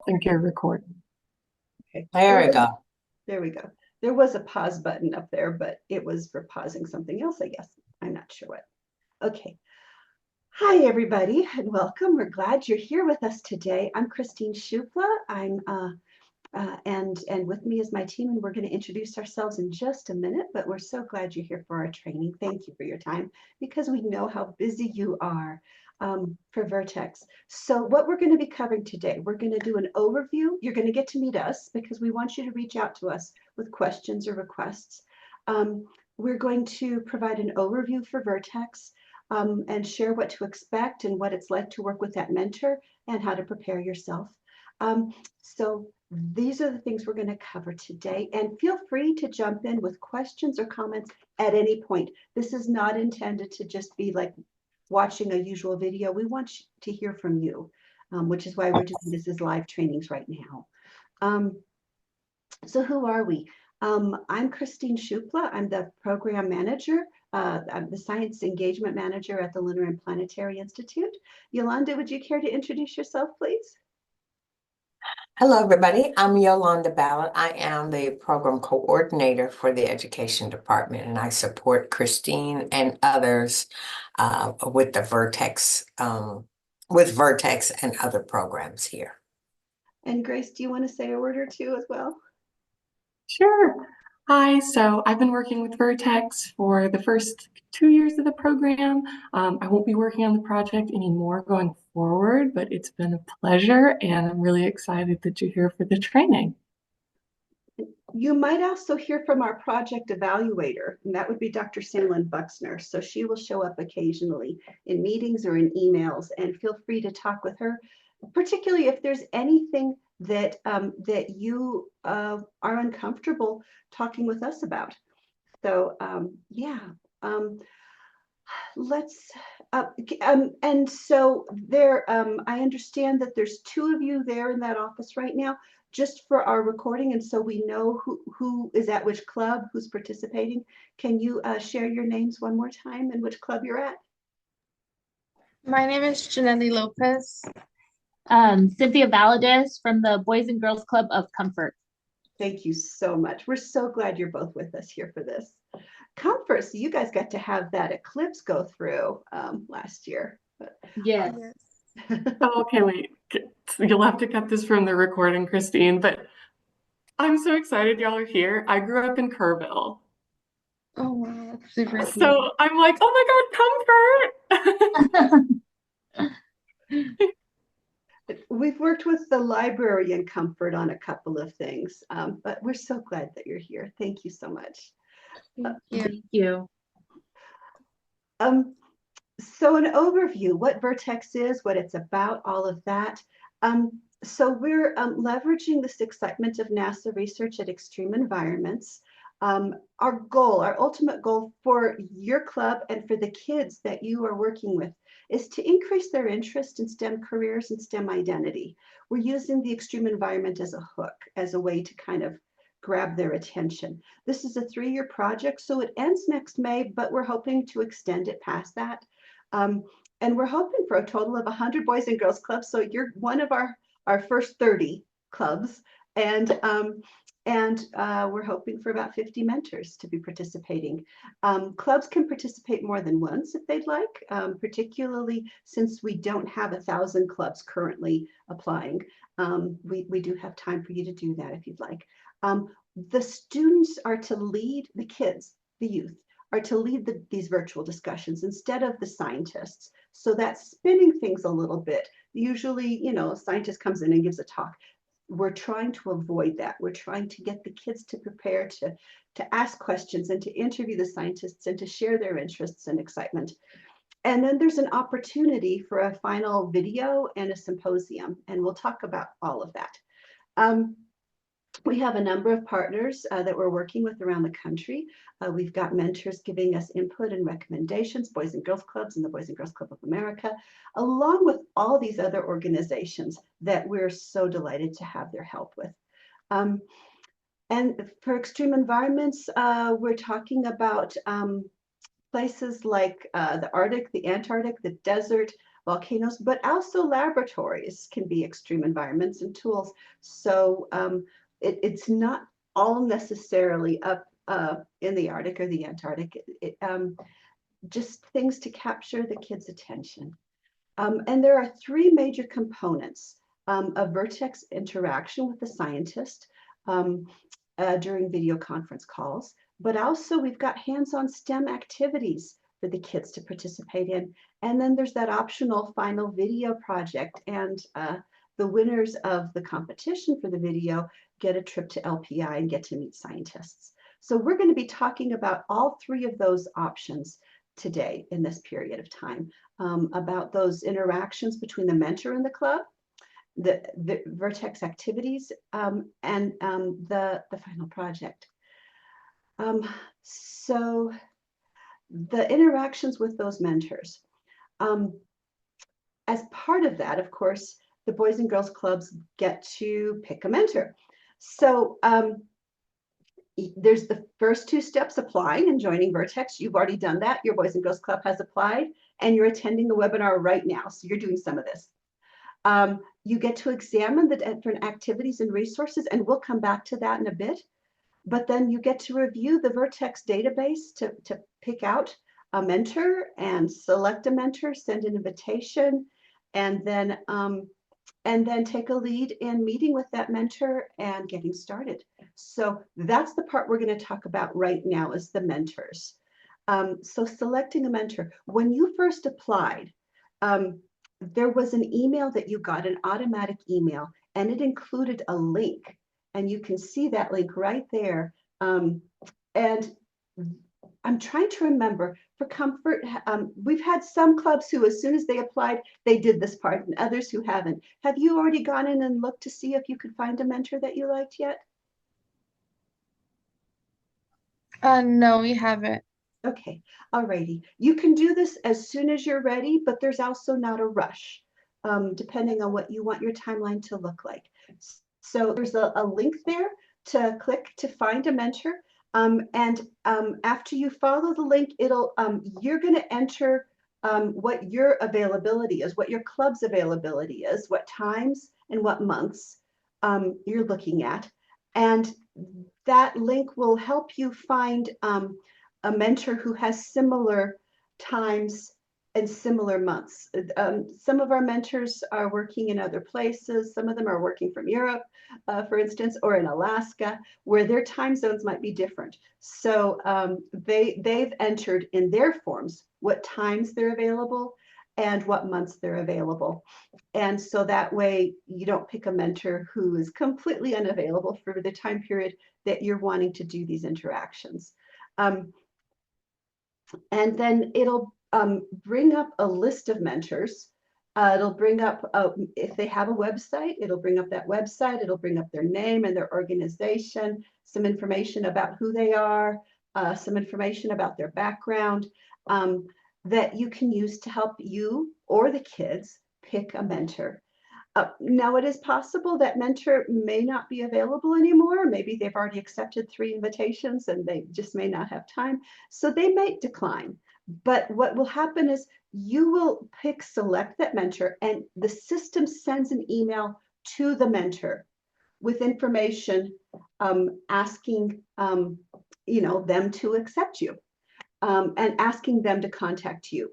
think you're recording. Okay. There we go. There we go. There was a pause button up there, but it was for pausing something else, I guess. I'm not sure what. Okay. Hi, everybody, and welcome. We're glad you're here with us today. I'm Christine Shupla. And with me is my team, and we're going to introduce ourselves in just a minute, but we're so glad you're here for our training. Thank you for your time, because we know how busy you are for VIRTEX. So what we're going to be covering today, we're going to do an overview. You're going to get to meet us because we want you to reach out to us with questions or requests. We're going to provide an overview for VIRTEX and share what to expect and what it's like to work with that mentor and how to prepare yourself. So these are the things we're going to cover today, and feel free to jump in with questions or comments at any point. This is not intended to just be like watching a usual video. We want to hear from you, which is why we're doing this as live trainings right now. So who are we? I'm Christine Shupla. I'm the program manager. I'm the science engagement manager at the Lunar and Planetary Institute. Yolanda, would you care to introduce yourself, please? Hello, everybody. I'm Yolanda Ballard. I am the program coordinator for the education department, and I support Christine and others with the VIRTEX, with VIRTEX and other programs here. And Grace, do you want to say a word or two as well? Sure. Hi, so I've been working with VIRTEX for the first 2 years of the program. I won't be working on the project anymore going forward, but it's been a pleasure, and I'm really excited that you're here for the training. You might also hear from our project evaluator, and that would be Dr. Sandlin Buxner. So she will show up occasionally in meetings or in emails, and feel free to talk with her, particularly if there's anything that you are uncomfortable talking with us about. So yeah, let's and so there I understand that there's 2 of you there in that office right now, just for our recording, and so we know who is at which club, who's participating. Can you share your names one more time and which club you're at? My name is Janelli Lopez. Cynthia Valadez from the Boys and Girls Club of Comfort. Thank you so much. We're so glad you're both with us here for this. Comfort, so you guys got to have that eclipse go through last year. Yes. Oh, okay, wait. You'll have to cut this from the recording, Christine, but I'm so excited y'all are here. I grew up in Kerrville. Oh wow, super cool. So I'm like, oh my God, Comfort! We've worked with the library in Comfort on a couple of things, but we're so glad that you're here. Thank you so much. Thank you. So an overview, what VIRTEX is, what it's about, all of that. So we're leveraging this excitement of NASA research at extreme environments. Our goal, our ultimate goal for your club and for the kids that you are working with is to increase their interest in STEM careers and STEM identity. We're using the extreme environment as a hook, as a way to kind of grab their attention. This is a 3-year project, so it ends next May, but we're hoping to extend it past that. And we're hoping for a total of 100 Boys and Girls Clubs. So you're one of our first 30 clubs. And we're hoping for about 50 mentors to be participating. Clubs can participate more than once if they'd like, particularly since we don't have 1,000 clubs currently applying. We do have time for you to do that if you'd like. The students are to lead, the kids, the youth, are to lead these virtual discussions instead of the scientists. So that's spinning things a little bit. Usually, you know, a scientist comes in and gives a talk. We're trying to avoid that. We're trying to get the kids to prepare to ask questions and to interview the scientists and to share their interests and excitement. And then there's an opportunity for a final video and a symposium, and we'll talk about all of that. We have a number of partners that we're working with around the country. We've got mentors giving us input and recommendations, Boys and Girls Clubs and the Boys and Girls Club of America, along with all these other organizations that we're so delighted to have their help with. And for extreme environments, we're talking about places like the Arctic, the Antarctic, the desert, volcanoes, but also laboratories can be extreme environments and tools. So it's not all necessarily up in the Arctic or the Antarctic, just things to capture the kids' attention. And there are three major components of VIRTEX interaction with the scientist during video conference calls, but also we've got hands-on STEM activities for the kids to participate in. And then there's that optional final video project, and the winners of the competition for the video get a trip to LPI and get to meet scientists. So we're going to be talking about all three of those options today in this period of time, about those interactions between the mentor and the club, the VIRTEX activities, and the final project. So the interactions with those mentors. As part of that, of course, the Boys and Girls Clubs get to pick a mentor. So there's the first two steps, applying and joining VIRTEX. You've already done that. Your Boys and Girls Club has applied, and you're attending the webinar right now. So you're doing some of this. You get to examine the different activities and resources, and we'll come back to that in a bit. But then you get to review the VIRTEX database to pick out a mentor and select a mentor, send an invitation, and then take a lead in meeting with that mentor and getting started. So that's the part we're going to talk about right now, is the mentors. So selecting a mentor. When you first applied, there was an email that you got, an automatic email, and it included a link. And you can see that link right there. And I'm trying to remember, for comfort, we've had some clubs who, as soon as they applied, they did this part, and others who haven't. Have you already gone in and looked to see if you could find a mentor that you liked yet? No, we haven't. Okay, alrighty. You can do this as soon as you're ready, but there's also not a rush, depending on what you want your timeline to look like. So there's a link there to click to find a mentor. After you follow the link, it'll you're going to enter what your availability is, what your club's availability is, what times and what months you're looking at. And that link will help you find a mentor who has similar times and similar months. Some of our mentors are working in other places. Some of them are working from Europe, for instance, or in Alaska, where their time zones might be different. So they've entered in their forms what times they're available and what months they're available. And so that way you don't pick a mentor who is completely unavailable for the time period that you're wanting to do these interactions. And then it'll bring up a list of mentors. It'll bring up, if they have a website, it'll bring up that website. It'll bring up their name and their organization, some information about who they are, some information about their background that you can use to help you or the kids pick a mentor. Now, it is possible that mentor may not be available anymore. Maybe they've already accepted 3 invitations and they just may not have time. So they may decline. But what will happen is you will select that mentor, and the system sends an email to the mentor with information asking them to accept you and asking them to contact you.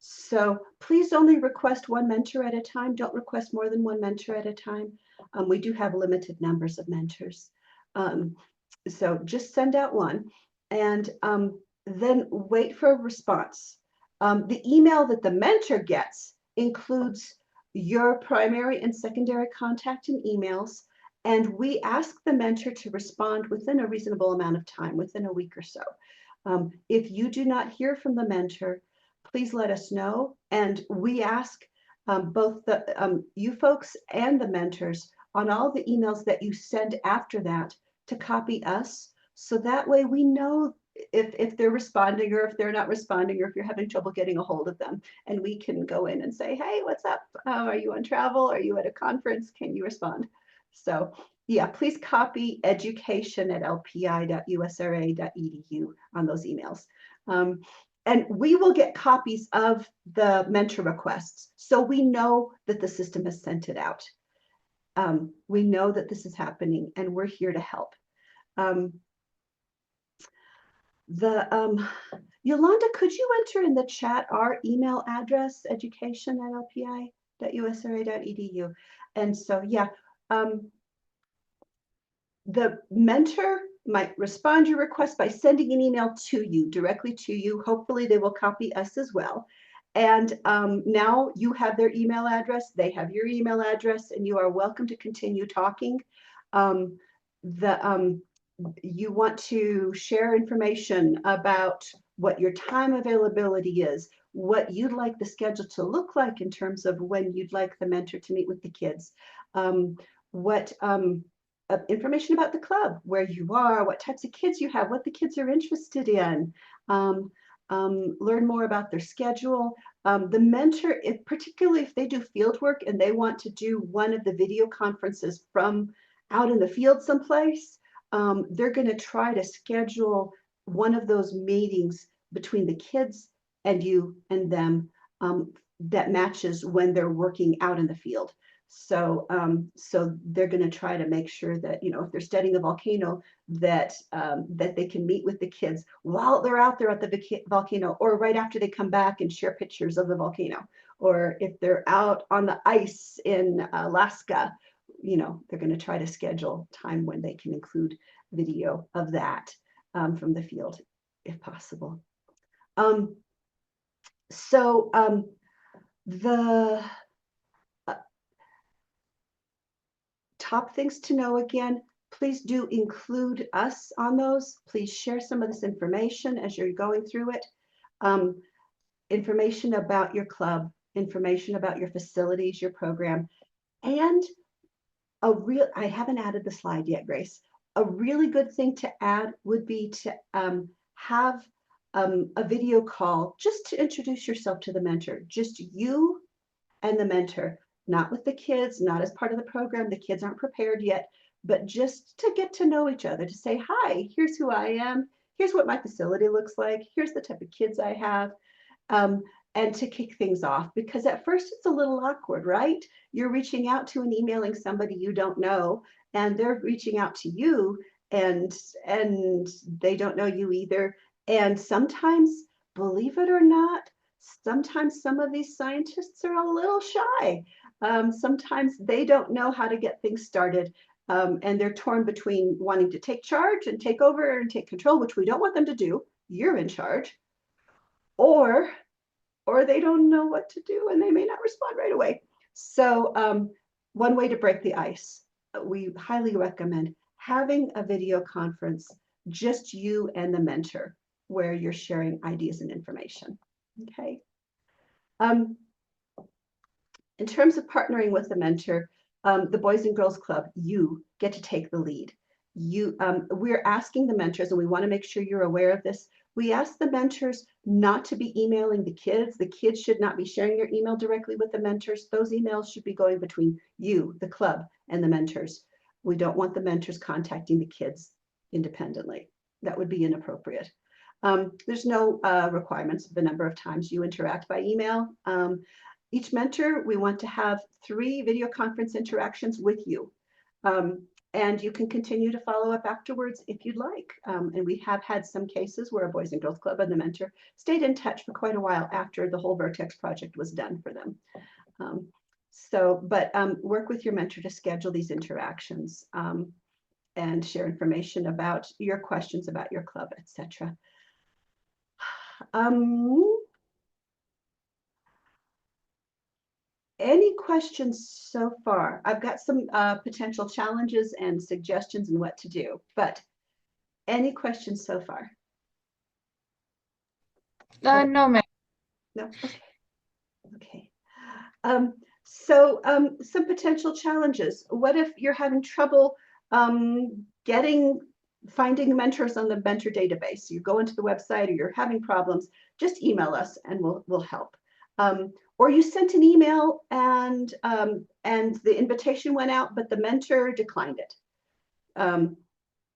So please only request 1 mentor at a time. Don't request more than 1 mentor at a time. We do have limited numbers of mentors. So just send out 1 and then wait for a response. The email that the mentor gets includes your primary and secondary contact and emails, and we ask the mentor to respond within a reasonable amount of time, within a week or so. If you do not hear from the mentor, please let us know, and we ask both the you folks and the mentors on all the emails that you send after that to copy us, so that way we know if they're responding or if they're not responding, or if you're having trouble getting a hold of them, and we can go in and say, hey, what's up? Are you on travel? Are you at a conference? Can you respond? So yeah, please copy education@lpi.usra.edu on those emails. and we will get copies of the mentor requests, so we know that the system has sent it out. We know that this is happening, and we're here to help. Yolanda, could you enter in the chat our email address, education@lpi.usra.edu? And so, yeah, the mentor might respond to your request by sending an email to you, directly to you. Hopefully they will copy us as well. And now you have their email address, they have your email address, and you are welcome to continue talking. You want to share information about what your time availability is, what you'd like the schedule to look like in terms of when you'd like the mentor to meet with the kids, information about the club, where you are, what types of kids you have, what the kids are interested in, learn more about their schedule. The mentor, particularly if they do field work and they want to do one of the video conferences from out in the field someplace, they're going to try to schedule one of those meetings between the kids and you and them that matches when they're working out in the field. So, so they're going to try to make sure that, you know, if they're studying a volcano, that that they can meet with the kids while they're out there at the volcano, or right after they come back and share pictures of the volcano, or if they're out on the ice in Alaska, you know, they're going to try to schedule time when they can include video of that from the field, if possible. The top things to know, again, please do include us on those. Please share some of this information as you're going through it. Information about your club, information about your facilities, your program, and I haven't added the slide yet, Grace. A really good thing to add would be to have a video call just to introduce yourself to the mentor, just you and the mentor, not with the kids, not as part of the program. The kids aren't prepared yet, but just to get to know each other, to say, hi, here's who I am. Here's what my facility looks like. Here's the type of kids I have. And to kick things off, because at first it's a little awkward, right? You're reaching out to and emailing somebody you don't know, and they're reaching out to you, and they don't know you either. And sometimes, believe it or not, sometimes some of these scientists are a little shy. Sometimes they don't know how to get things started, and they're torn between wanting to take charge and take over and take control, which we don't want them to do. You're in charge. Or they don't know what to do and they may not respond right away. So one way to break the ice, we highly recommend having a video conference, just you and the mentor, where you're sharing ideas and information. Okay. In terms of partnering with the mentor, the Boys and Girls Club, you get to take the lead. We're asking the mentors, and we want to make sure you're aware of this. We ask the mentors not to be emailing the kids. The kids should not be sharing their email directly with the mentors. Those emails should be going between you, the club, and the mentors. We don't want the mentors contacting the kids independently. That would be inappropriate. There's no requirements of the number of times you interact by email. Each mentor, we want to have 3 video conference interactions with you. And you can continue to follow up afterwards if you'd like. And we have had some cases where a Boys and Girls Club and the mentor stayed in touch for quite a while after the whole VIRTEX project was done for them. Work with your mentor to schedule these interactions and share information about your questions about your club, etc. Any questions so far? I've got some potential challenges and suggestions and what to do, but any questions so far? No, ma'am. No? Okay. Okay. Some potential challenges. What if you're having trouble finding mentors on the mentor database? You go into the website or you're having problems, just email us and we'll help. Or you sent an email and the invitation went out, but the mentor declined it,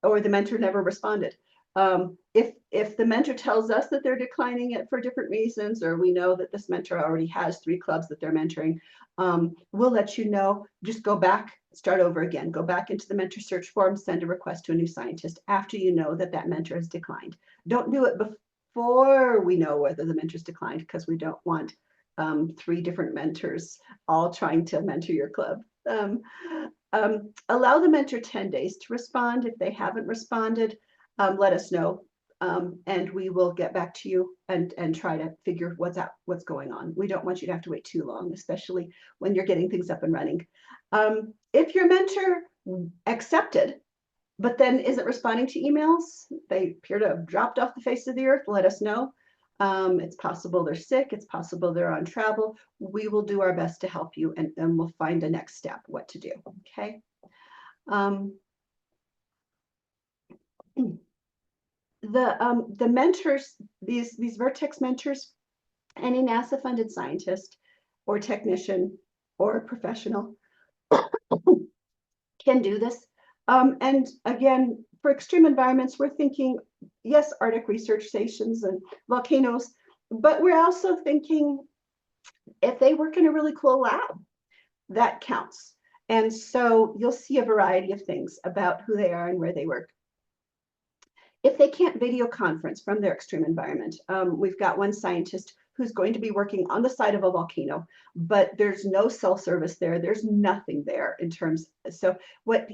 or the mentor never responded. If the mentor tells us that they're declining it for different reasons, or we know that this mentor already has 3 clubs that they're mentoring, we'll let you know. Just go back, start over again. Go back into the mentor search form, send a request to a new scientist after you know that that mentor has declined. Don't do it before we know whether the mentor's declined, because we don't want 3 different mentors all trying to mentor your club. Allow the mentor 10 days to respond. If they haven't responded, let us know, and we will get back to you and try to figure what's going on. We don't want you to have to wait too long, especially when you're getting things up and running. If your mentor accepted, but then isn't responding to emails, they appear to have dropped off the face of the earth, let us know. It's possible they're sick. It's possible they're on travel. We will do our best to help you, and we'll find a next step, what to do. Okay. The mentors, these VIRTEX mentors, any NASA funded scientist or technician or professional can do this. And again, for extreme environments, we're thinking, yes, Arctic research stations and volcanoes, but we're also thinking if they work in a really cool lab, that counts. And so you'll see a variety of things about who they are and where they work. If they can't video conference from their extreme environment, we've got one scientist who's going to be working on the side of a volcano, but there's no cell service there. There's nothing there in terms. So what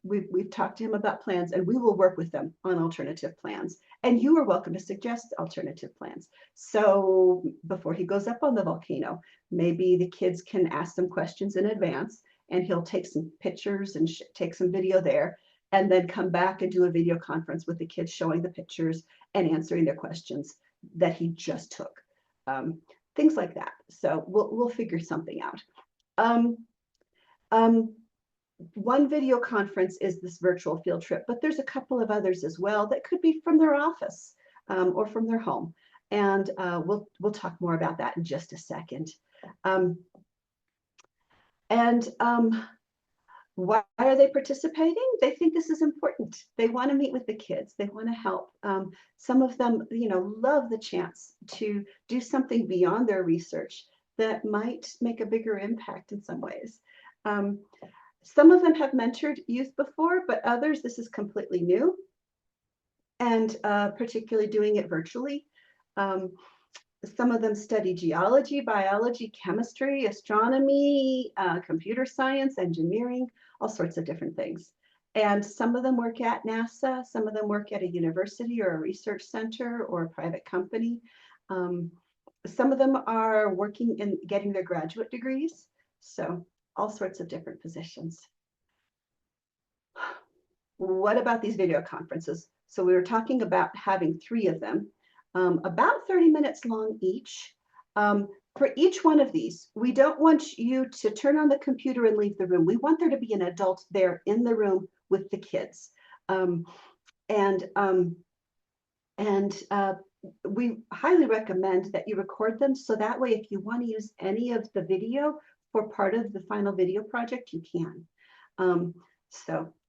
we've talked to him about plans, and we will work with them on alternative plans. And you are welcome to suggest alternative plans. So before he goes up on the volcano, maybe the kids can ask some questions in advance, and he'll take some pictures and take some video there, and then come back and do a video conference with the kids showing the pictures and answering their questions that he just took. Things like that. So we'll figure something out. One video conference is this virtual field trip, but there's a couple of others as well that could be from their office or from their home. And we'll talk more about that in just a second. Why are they participating? They think this is important. They want to meet with the kids. They want to help. Some of them, love the chance to do something beyond their research that might make a bigger impact in some ways. Some of them have mentored youth before, but others, this is completely new, and particularly doing it virtually. Some of them study geology, biology, chemistry, astronomy, computer science, engineering, all sorts of different things. And some of them work at NASA, some of them work at a university or a research center or a private company. Some of them are working in getting their graduate degrees. So all sorts of different positions. What about these video conferences? So we were talking about having 3 of them. About 30 minutes long each. For each one of these, we don't want you to turn on the computer and leave the room. We want there to be an adult there in the room with the kids. We highly recommend that you record them, so that way if you want to use any of the video for part of the final video project, you can.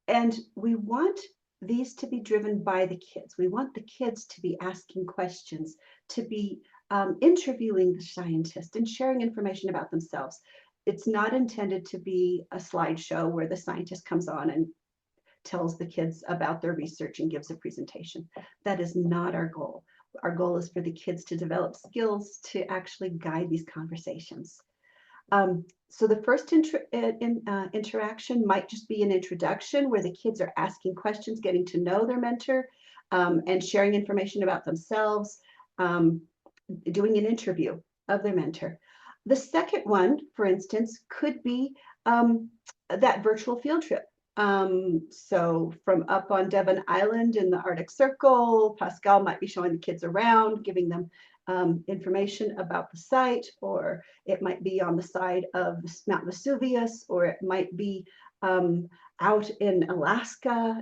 And we want these to be driven by the kids. We want the kids to be asking questions, to be interviewing the scientist and sharing information about themselves. It's not intended to be a slideshow where the scientist comes on and tells the kids about their research and gives a presentation. That is not our goal. Our goal is for the kids to develop skills to actually guide these conversations. So the first interaction might just be an introduction where the kids are asking questions, getting to know their mentor, and sharing information about themselves, doing an interview of their mentor. The second one, for instance, could be that virtual field trip. So from up on Devon Island in the Arctic Circle, Pascal might be showing the kids around, giving them information about the site, or it might be on the side of Mount Vesuvius, or it might be out in Alaska,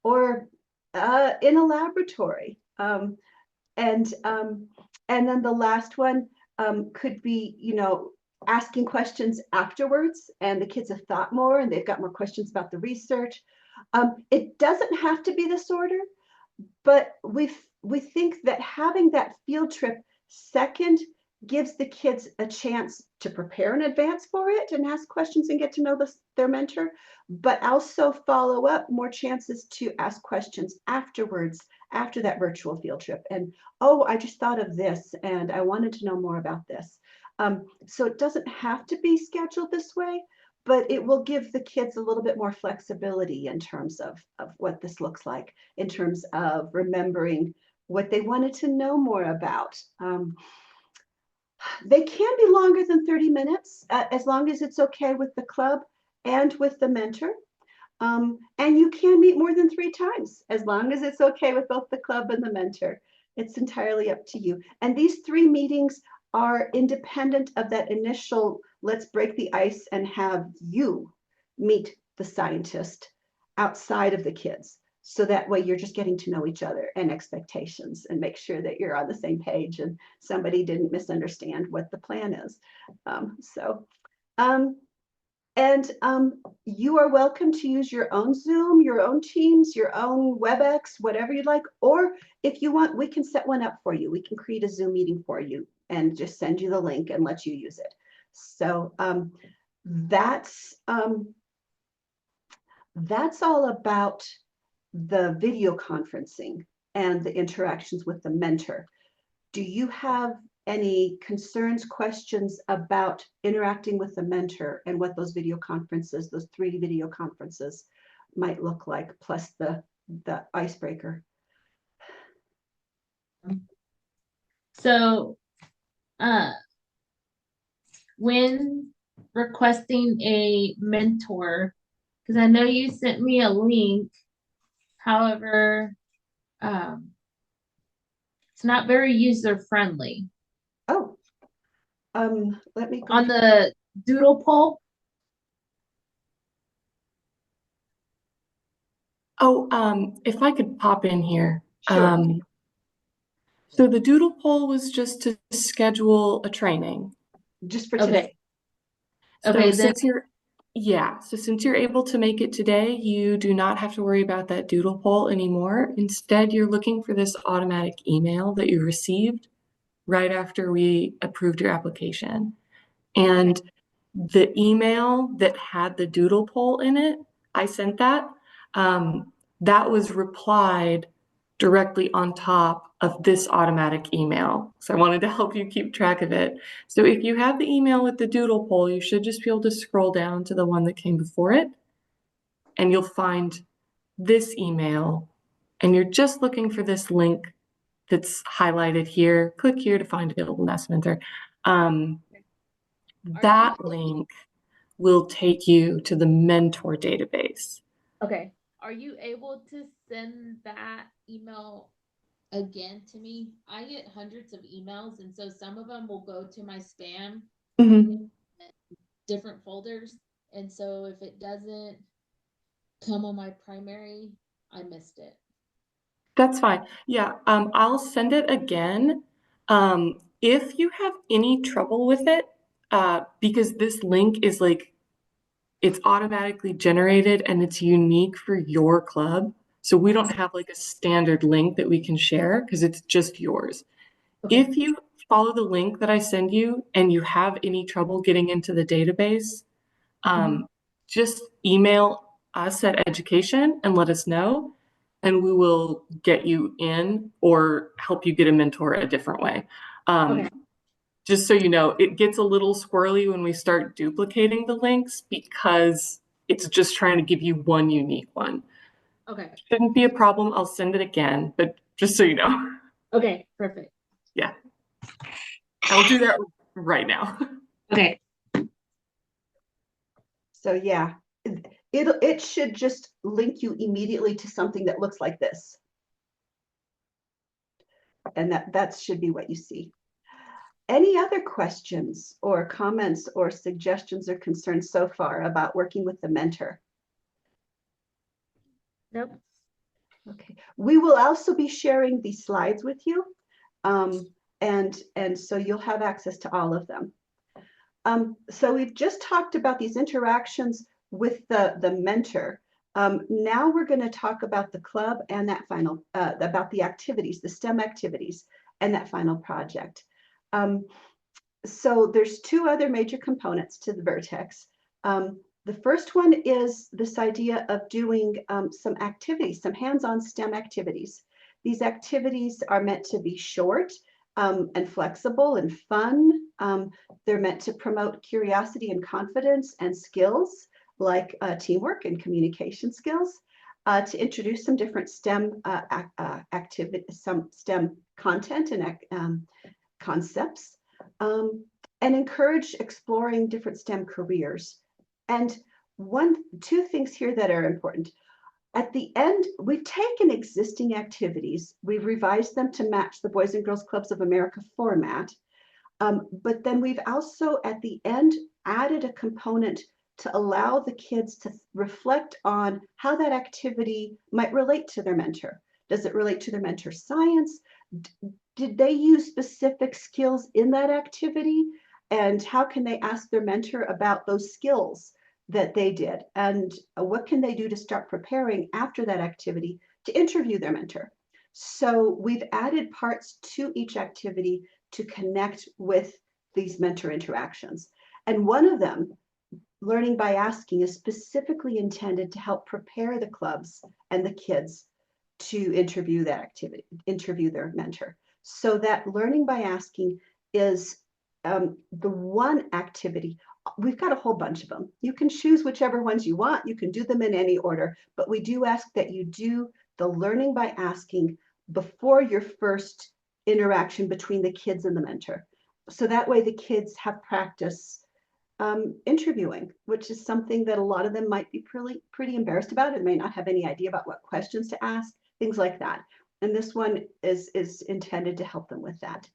or in a laboratory. And then the last one could be, asking questions afterwards, and the kids have thought more and they've got more questions about the research. It doesn't have to be this order. But we think that having that field trip second gives the kids a chance to prepare in advance for it and ask questions and get to know their mentor, but also follow up, more chances to ask questions afterwards, after that virtual field trip. And, oh, I just thought of this and I wanted to know more about this. So it doesn't have to be scheduled this way, but it will give the kids a little bit more flexibility in terms of what this looks like, in terms of remembering what they wanted to know more about. They can be longer than 30 minutes, as long as it's okay with the club and with the mentor. And you can meet more than 3 times, as long as it's okay with both the club and the mentor. It's entirely up to you. And these 3 meetings are independent of that initial, let's break the ice and have you meet the scientist outside of the kids. So that way you're just getting to know each other and expectations and make sure that you're on the same page and somebody didn't misunderstand what the plan is. You are welcome to use your own Zoom, your own Teams, your own WebEx, whatever you'd like. Or if you want, we can set one up for you. We can create a Zoom meeting for you and just send you the link and let you use it. So that's all about the video conferencing and the interactions with the mentor. Do you have any concerns, questions about interacting with the mentor and what those video conferences, those 3 video conferences might look like, plus the icebreaker? So, when requesting a mentor, because I know you sent me a link, however, it's not very user friendly. Oh, let me go On the doodle poll. Oh, if I could pop in here. Sure. So the doodle poll was just to schedule a training. Just for Okay. today. So Okay, then since you're able to make it today, you do not have to worry about that doodle poll anymore. Instead, you're looking for this automatic email that you received right after we approved your application. And the email that had the doodle poll in it, I sent that. That was replied directly on top of this automatic email. So I wanted to help you keep track of it. So if you have the email with the doodle poll, you should just be able to scroll down to the one that came before it, and you'll find this email, and you're just looking for this link that's highlighted here. Click here to find available NAS mentor. That link will take you to the mentor database. okay. Are you able to send that email again to me? I get hundreds of emails, and so some of them will go to my spam, different folders. And so if it doesn't come on my primary, I missed it. That's fine. Yeah, I'll send it again. If you have any trouble with it, because this link is like, it's automatically generated and it's unique for your club. So we don't have like a standard link that we can share because it's just yours. Okay. If you follow the link that I send you and you have any trouble getting into the database, just email us at education and let us know, and we will get you in or help you get a mentor a different way. Okay. Just so you know, it gets a little squirrely when we start duplicating the links because it's just trying to give you one unique one. Okay. Shouldn't be a problem. I'll send it again, but just so you know. Okay, perfect. Yeah. I'll do that right now. Okay. So yeah, it should just link you immediately to something that looks like this. And that should be what you see. Any other questions or comments or suggestions or concerns so far about working with the mentor? Nope. Okay, we will also be sharing these slides with you. And so you'll have access to all of them. So we've just talked about these interactions with the mentor. Now we're going to talk about the club and that final, about the activities, the STEM activities, and that final project. So there's two other major components to the VIRTEX. The first one is this idea of doing some activities, some hands-on STEM activities. These activities are meant to be short and flexible and fun. They're meant to promote curiosity and confidence and skills like teamwork and communication skills, to introduce some different STEM activity, some STEM content and concepts, and encourage exploring different STEM careers. And two things here that are important. At the end, we've taken existing activities, we've revised them to match the Boys and Girls Clubs of America format, but then we've also at the end added a component to allow the kids to reflect on how that activity might relate to their mentor. Does it relate to their mentor's science? Did they use specific skills in that activity? And how can they ask their mentor about those skills that they did? And what can they do to start preparing after that activity to interview their mentor? So we've added parts to each activity to connect with these mentor interactions. And one of them, learning by asking, is specifically intended to help prepare the clubs and the kids to interview that activity, interview their mentor. So that learning by asking is the one activity. We've got a whole bunch of them. You can choose whichever ones you want. You can do them in any order, but we do ask that you do the learning by asking before your first interaction between the kids and the mentor. So that way the kids have practice interviewing, which is something that a lot of them might be pretty embarrassed about and may not have any idea about what questions to ask, things like that. And this one is intended to help them with that.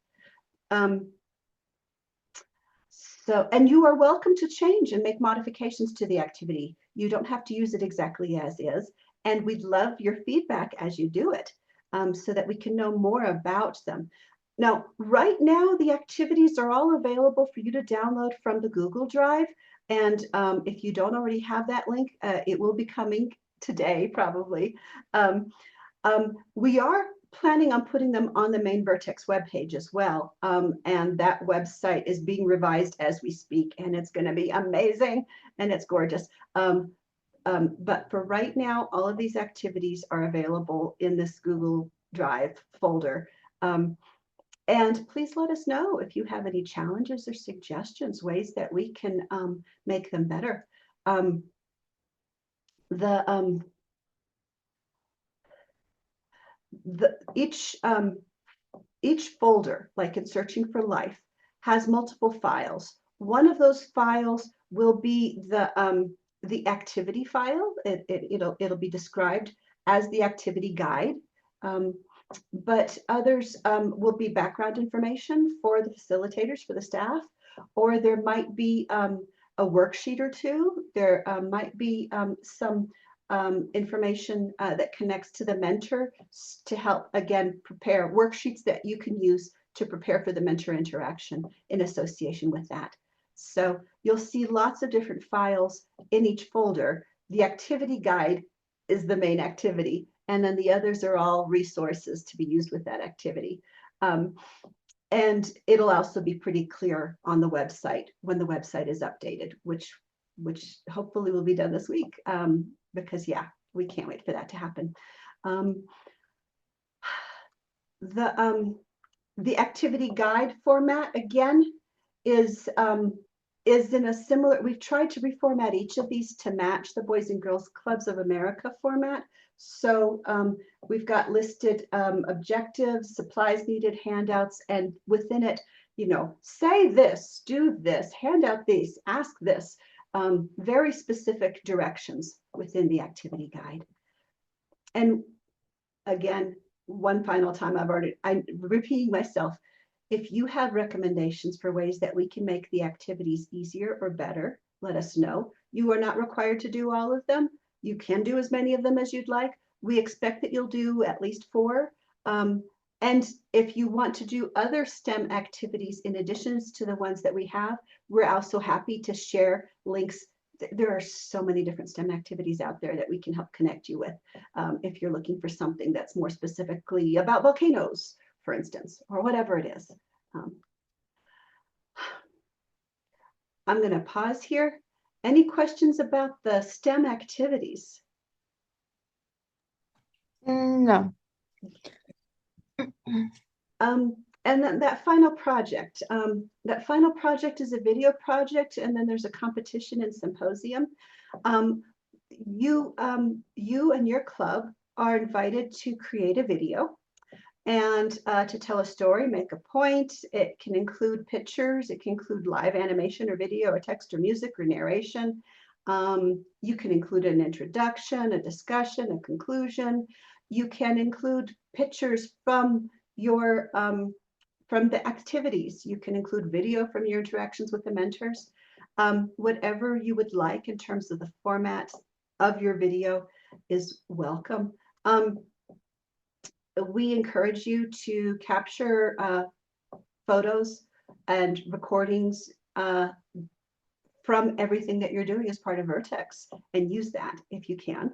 And you are welcome to change and make modifications to the activity. You don't have to use it exactly as is. And we'd love your feedback as you do it, so that we can know more about them. Now, right now, the activities are all available for you to download from the Google Drive. And if you don't already have that link, it will be coming today, probably. We are planning on putting them on the main VIRTEX webpage as well. And that website is being revised as we speak, and it's going to be amazing and it's gorgeous. But for right now, all of these activities are available in this Google Drive folder. And please let us know if you have any challenges or suggestions, ways that we can make them better. Each folder, like in Searching for Life, has multiple files. One of those files will be the activity file. It'll be described as the activity guide. But others will be background information for the facilitators, for the staff, or there might be a worksheet or two. There might be some information that connects to the mentor to help, again, prepare worksheets that you can use to prepare for the mentor interaction in association with that. So you'll see lots of different files in each folder. The activity guide is the main activity, and then the others are all resources to be used with that activity. And it'll also be pretty clear on the website when the website is updated, which hopefully will be done this week, because yeah, we can't wait for that to happen. The activity guide format, again, is in a similar, we've tried to reformat each of these to match the Boys and Girls Clubs of America format. So we've got listed objectives, supplies needed, handouts, and within it, say this, do this, hand out these, ask this, very specific directions within the activity guide. And again, one final time, I'm repeating myself. If you have recommendations for ways that we can make the activities easier or better, let us know. You are not required to do all of them. You can do as many of them as you'd like. We expect that you'll do at least 4. And if you want to do other STEM activities in addition to the ones that we have, we're also happy to share links there are so many different STEM activities out there that we can help connect you with if you're looking for something that's more specifically about volcanoes, for instance, or whatever it is. I'm going to pause here. Any questions about the STEM activities? No. And then that final project is a video project, and then there's a competition and symposium. You and your club are invited to create a video and to tell a story, make a point. It can include pictures, it can include live animation or video or text or music or narration. You can include an introduction, a discussion, a conclusion. You can include pictures from your from the activities. You can include video from your interactions with the mentors. Whatever you would like in terms of the format of your video is welcome. We encourage you to capture photos and recordings from everything that you're doing as part of VIRTEX and use that if you can.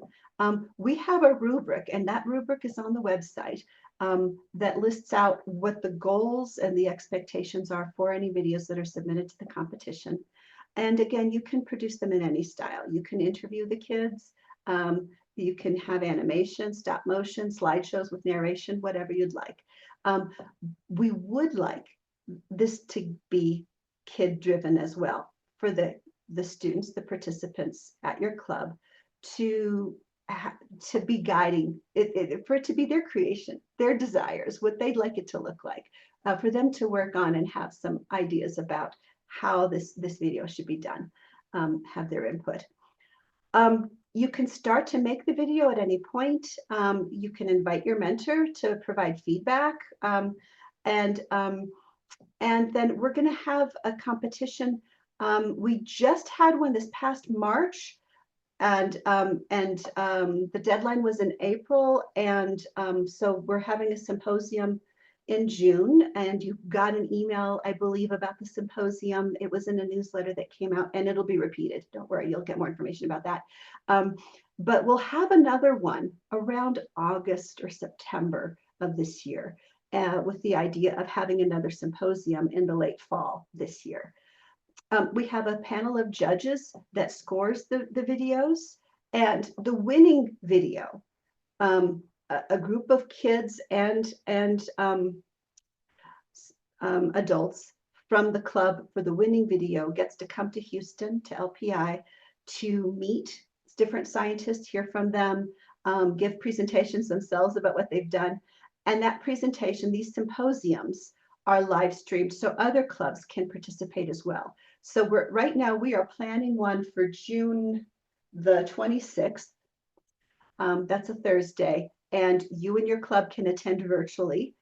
We have a rubric, and that rubric is on the website that lists out what the goals and the expectations are for any videos that are submitted to the competition. And again, you can produce them in any style. You can interview the kids. You can have animation, stop motion, slideshows with narration, whatever you'd like. We would like this to be kid-driven as well for the students, the participants at your club to be guiding for it to be their creation, their desires, what they'd like it to look like, for them to work on and have some ideas about how this video should be done, have their input. You can start to make the video at any point. You can invite your mentor to provide feedback, and then we're going to have a competition. We just had one this past March, and the deadline was in April, and so we're having a symposium in June, and you got an email, I believe, about the symposium. It was in a newsletter that came out, and it'll be repeated. Don't worry, you'll get more information about that. But we'll have another one around August or September of this year, with the idea of having another symposium in the late fall this year. We have a panel of judges that scores the videos, and the winning video, a group of kids and adults from the club for the winning video gets to come to Houston to LPI to meet different scientists, hear from them, give presentations themselves about what they've done. And that presentation, these symposiums, are live streamed so other clubs can participate as well. So right now we are planning one for June the 26th. That's a Thursday, and you and your club can attend virtually.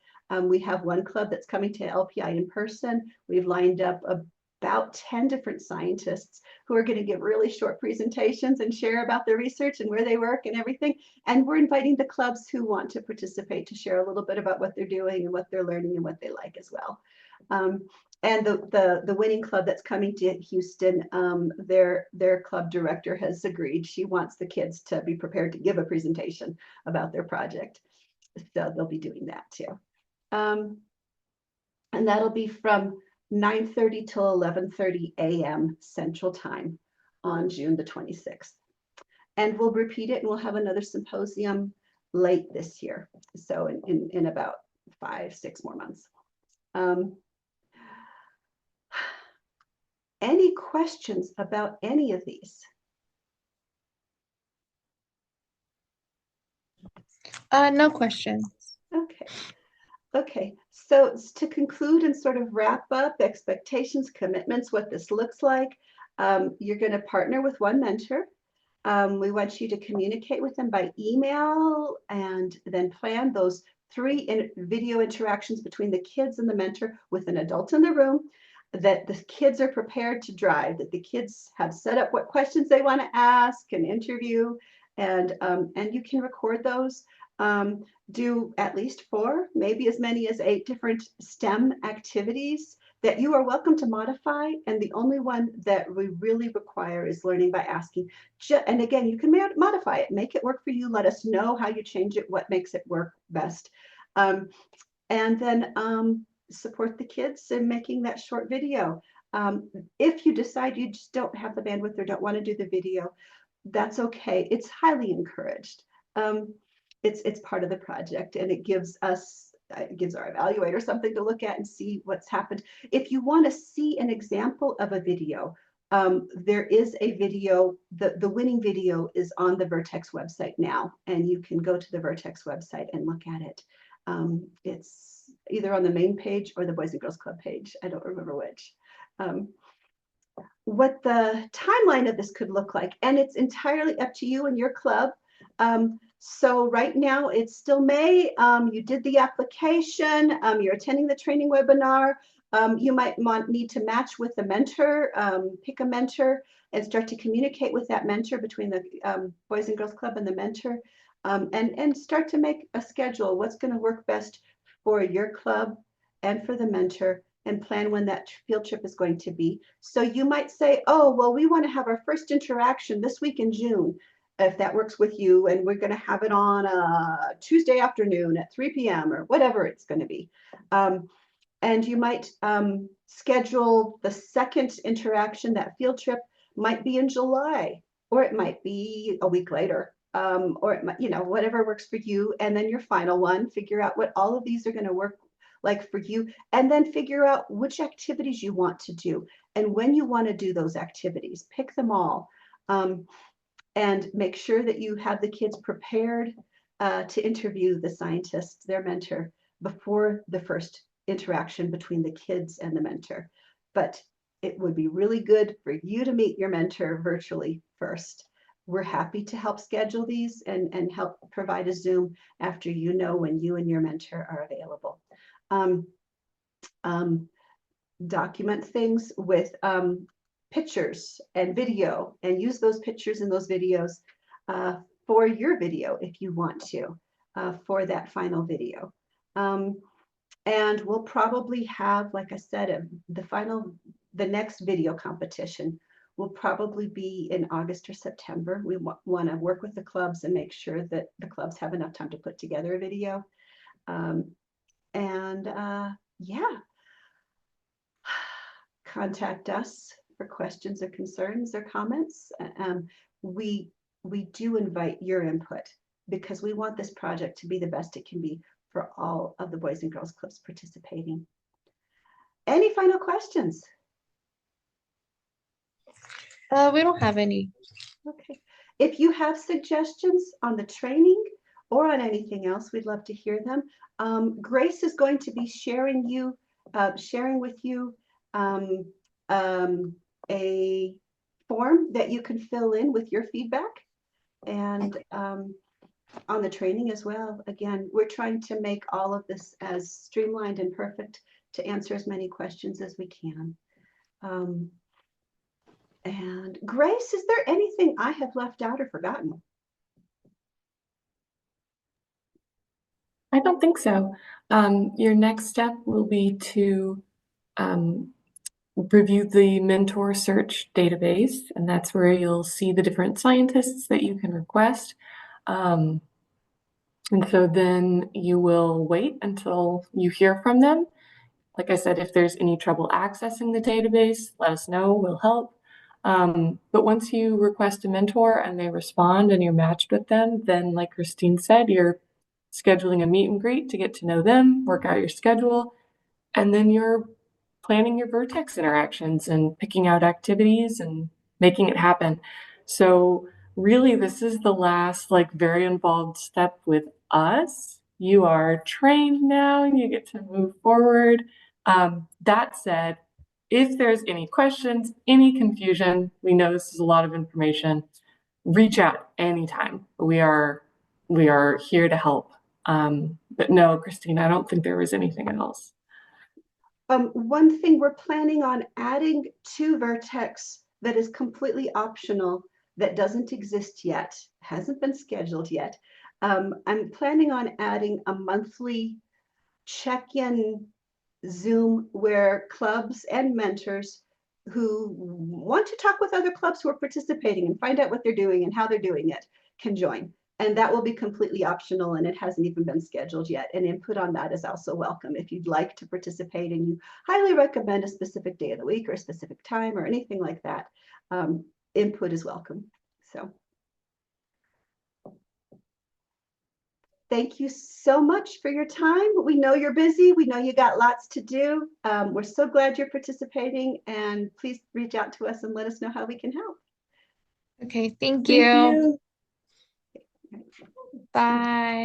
We have one club that's coming to LPI in person. We've lined up about 10 different scientists who are going to give really short presentations and share about their research and where they work and everything. And we're inviting the clubs who want to participate to share a little bit about what they're doing and what they're learning and what they like as well. And the winning club that's coming to Houston, their club director has agreed. She wants the kids to be prepared to give a presentation about their project. So they'll be doing that too. And that'll be from 9:30 till 11:30 a.m. Central Time on June the 26th. And we'll repeat it, and we'll have another symposium late this year. So in about 5-6 more months. Any questions about any of these? No questions. Okay. Okay, so to conclude and sort of wrap up expectations, commitments, what this looks like, you're going to partner with one mentor. We want you to communicate with them by email and then plan those 3 video interactions between the kids and the mentor with an adult in the room, that the kids are prepared to drive, that the kids have set up what questions they want to ask and interview, and you can record those. Do at least 4, maybe as many as 8 different STEM activities that you are welcome to modify. And the only one that we really require is learning by asking. And again, you can modify it, make it work for you. Let us know how you change it, what makes it work best. And then support the kids in making that short video. If you decide you just don't have the bandwidth or don't want to do the video, that's okay. It's highly encouraged. It's part of the project, and it gives our evaluator something to look at and see what's happened. If you want to see an example of a video, there is a video, the winning video is on the VIRTEX website now, and you can go to the VIRTEX website and look at it. It's either on the main page or the Boys and Girls Club page. I don't remember which. What the timeline of this could look like, and it's entirely up to you and your club. So right now it's still May. You did the application, you're attending the training webinar. You might need to match with the mentor, pick a mentor and start to communicate with that mentor between the Boys and Girls Club and the mentor, and start to make a schedule. What's going to work best for your club and for the mentor, and plan when that field trip is going to be. So you might say, oh, well, we want to have our first interaction this week in June, if that works with you, and we're going to have it on a Tuesday afternoon at 3 p.m. or whatever it's going to be. And you might schedule the second interaction. That field trip might be in July, or it might be a week later, or it might, whatever works for you. And then your final one, figure out what all of these are going to work like for you, and then figure out which activities you want to do and when you want to do those activities. Pick them all, and make sure that you have the kids prepared to interview the scientist, their mentor, before the first interaction between the kids and the mentor. But it would be really good for you to meet your mentor virtually first. We're happy to help schedule these and help provide a Zoom after you know when you and your mentor are available. Document things with pictures and video, and use those pictures and those videos for your video if you want to, for that final video. And we'll probably have, like I said, the next video competition will probably be in August or September. We want to work with the clubs and make sure that the clubs have enough time to put together a video. Yeah, contact us for questions or concerns or comments. We do invite your input, because we want this project to be the best it can be for all of the Boys and Girls Clubs participating. Any final questions? We don't have any. Okay. If you have suggestions on the training or on anything else, we'd love to hear them. Grace is going to be sharing with you a form that you can fill in with your feedback, and on the training as well. Again, we're trying to make all of this as streamlined and perfect to answer as many questions as we can. And Grace, is there anything I have left out or forgotten? I don't think so. Your next step will be to review the mentor search database, and that's where you'll see the different scientists that you can request. And so then you will wait until you hear from them. Like I said, if there's any trouble accessing the database, let us know, we'll help. But once you request a mentor and they respond and you're matched with them, then like Christine said, you're scheduling a meet and greet to get to know them, work out your schedule, and then you're planning your VIRTEX interactions and picking out activities and making it happen. So really, this is the last very involved step with us. You are trained now, you get to move forward. That said, if there's any questions, any confusion, we know this is a lot of information, reach out anytime. We are here to help. But no, Christine, I don't think there was anything else. One thing we're planning on adding to VIRTEX that is completely optional, that doesn't exist yet, hasn't been scheduled yet. I'm planning on adding a monthly check-in Zoom where clubs and mentors who want to talk with other clubs who are participating and find out what they're doing and how they're doing it can join. And that will be completely optional, and it hasn't even been scheduled yet. And input on that is also welcome. If you'd like to participate and you highly recommend a specific day of the week or a specific time or anything like that, input is welcome. So thank you so much for your time. We know you're busy. We know you got lots to do. We're so glad you're participating, and please reach out to us and let us know how we can help. Okay, thank Thank you. you. Bye.